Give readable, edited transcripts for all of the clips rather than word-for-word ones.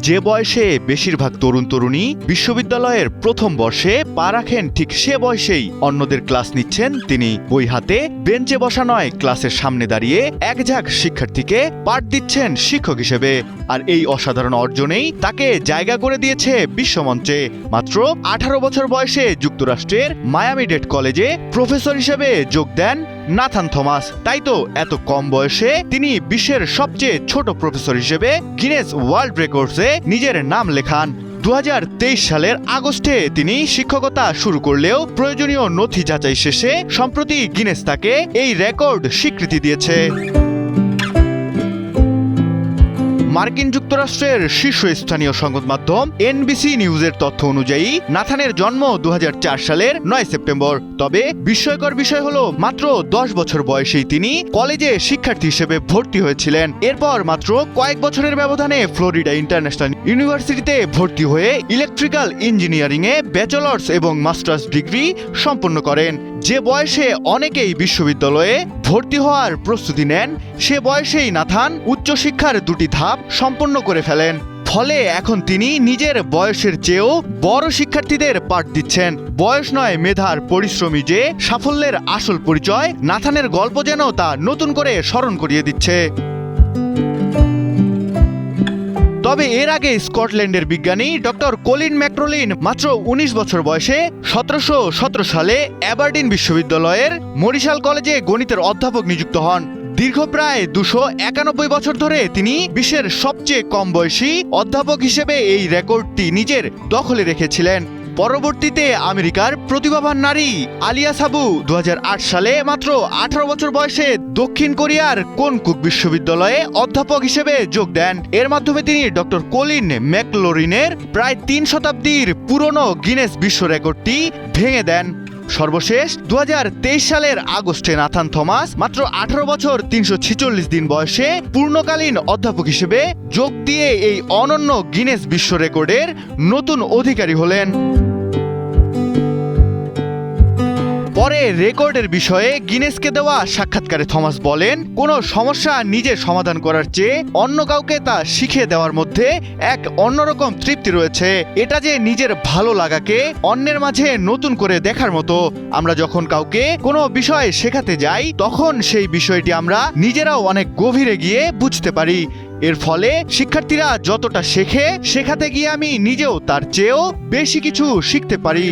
যে বয়সে বেশিরভাগ তরুণ তরুণী বিশ্ববিদ্যালয়ের প্রথম বর্ষে পা রাখেন, ঠিক সে বয়সেই অন্যদের ক্লাস নিচ্ছেন তিনি। বই হাতে বেঞ্চে বসা নয়, ক্লাসের সামনে দাঁড়িয়ে এক ঝাঁক শিক্ষার্থীকে পাঠ দিচ্ছেন শিক্ষক হিসেবে। আর এই অসাধারণ অর্জনেই তাকে জায়গা করে দিয়েছে বিশ্বমঞ্চে। মাত্র 18 বছর বয়সে যুক্তরাষ্ট্রের মায়ামি-ডেড কলেজে প্রফেসর হিসেবে যোগ দেন নাথান থমাস। তাই তো এত কম বয়সে তিনি বিশ্বের সবচেয়ে ছোট প্রফেসর হিসেবে গিনেস ওয়ার্ল্ড রেকর্ডসে নিজের নাম লেখান। 2023 সালের আগস্টে তিনি শিক্ষকতা শুরু করলেও প্রয়োজনীয় নথি যাচাই শেষে সম্প্রতি গিনেস তাকে এই রেকর্ড স্বীকৃতি দিয়েছে। মার্কিন যুক্তরাষ্ট্রের শীর্ষস্থানীয় সংবাদ মাধ্যম এনবিসি নিউজের তথ্য অনুযায়ী নাথানের জন্ম 2004 সালের 9 সেপ্টেম্বর। তবে বিস্ময়কর বিষয় হলো, মাত্র 10 বছর বয়সেই তিনি কলেজে শিক্ষার্থী হিসেবে ভর্তি হয়েছিলেন। এরপর মাত্র কয়েক বছরের ব্যবধানে ফ্লোরিডা ইন্টারন্যাশনাল ইউনিভার্সিটিতে ভর্তি হয়ে ইলেকট্রিক্যাল ইঞ্জিনিয়ারিংয়ে ব্যাচেলর্স এবং মাস্টার্স ডিগ্রি সম্পন্ন করেন। যে বয়সে অনেকেই বিশ্ববিদ্যালয়ে ভর্তি হওয়ার প্রস্তুতি নেন, সে বয়সেই নাথান উচ্চশিক্ষার দুটি ধাপ সম্পন্ন করে ফেলেন। ফলে এখন তিনি নিজের বয়সের চেয়েও বড় শিক্ষার্থীদের পাঠ দিচ্ছেন। বয়স নয়, মেধার পরিশ্রমী যে সাফল্যের আসল পরিচয়, নাথানের গল্প যেন তা নতুন করে স্মরণ করিয়ে দিচ্ছে। তবে এর আগে স্কটল্যান্ডের বিজ্ঞানী ডক্টর কলিন ম্যাকরোলিন মাত্র 19 বছর বয়সে 1717 সালে অ্যাবারডিন বিশ্ববিদ্যালয়ের মরিশাল কলেজে গণিতের অধ্যাপক নিযুক্ত হন। দীর্ঘ প্রায় 291 বছর ধরে তিনি বিশ্বের সবচেয়ে কম বয়সী অধ্যাপক হিসেবে এই রেকর্ডটি নিজের দখলে রেখেছিলেন। পরবর্তীতে আমেরিকার প্রতিভাবান নারী আলিয়া সাবু 2008 সালে মাত্র 18 বছর বয়সে দক্ষিণ কোরিয়ার কোনকুক বিশ্ববিদ্যালয়ে অধ্যাপক হিসেবে যোগ দেন। এর মাধ্যমে তিনি ডক্টর কলিন ম্যাকলোরিনের প্রায় 3 শতাব্দীর পুরনো গিনেস বিশ্ব রেকর্ডটি ভেঙে দেন। সর্বশেষ 2023 সালের আগস্টে নাথান থমাস মাত্র 18 বছর 346 দিন বয়সে পূর্ণকালীন অধ্যাপক হিসেবে যোগ দিয়ে এই অনন্য গিনেস বিশ্ব রেকর্ডের নতুন অধিকারী হলেন। পরে রেকর্ডের বিষয়ে গিনেসকে দেওয়া সাক্ষাৎকারে থমাস বলেন, কোনো সমস্যা নিজে সমাধান করার চেয়ে অন্য কাউকে তা শিখিয়ে দেওয়ার মধ্যে এক অন্যরকম তৃপ্তি রয়েছে। এটা যে নিজের ভালো লাগাকে অন্যের মাঝে নতুন করে দেখার মতো। আমরা যখন কাউকে কোনো বিষয় শেখাতে যাই, তখন সেই বিষয়টি আমরা নিজেরাও অনেক গভীরে গিয়ে বুঝতে পারি। এর ফলে শিক্ষার্থীরা যতটা শেখে, শেখাতে গিয়ে আমি নিজেও তার চেয়েও বেশি কিছু শিখতে পারি।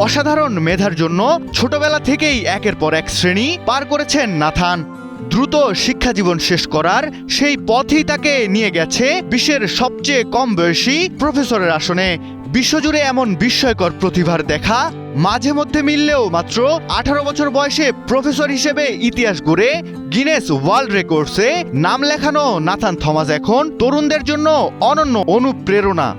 অসাধারণ মেধার জন্য ছোটবেলা থেকেই একের পর এক শ্রেণী পার করেছেন নাথান। দ্রুত শিক্ষাজীবন শেষ করার সেই পথই তাকে নিয়ে গেছে বিশ্বের সবচেয়ে কম বয়সী প্রফেসরের আসনে। বিশ্বজুড়ে এমন বিস্ময়কর প্রতিভার দেখা মাঝে মধ্যে মিললেও মাত্র 18 বছর বয়সে প্রফেসর হিসেবে ইতিহাস গড়ে গিনেস ওয়ার্ল্ড রেকর্ডসে নাম লেখানো নাথান থমাস এখন তরুণদের জন্য অনন্য অনুপ্রেরণা।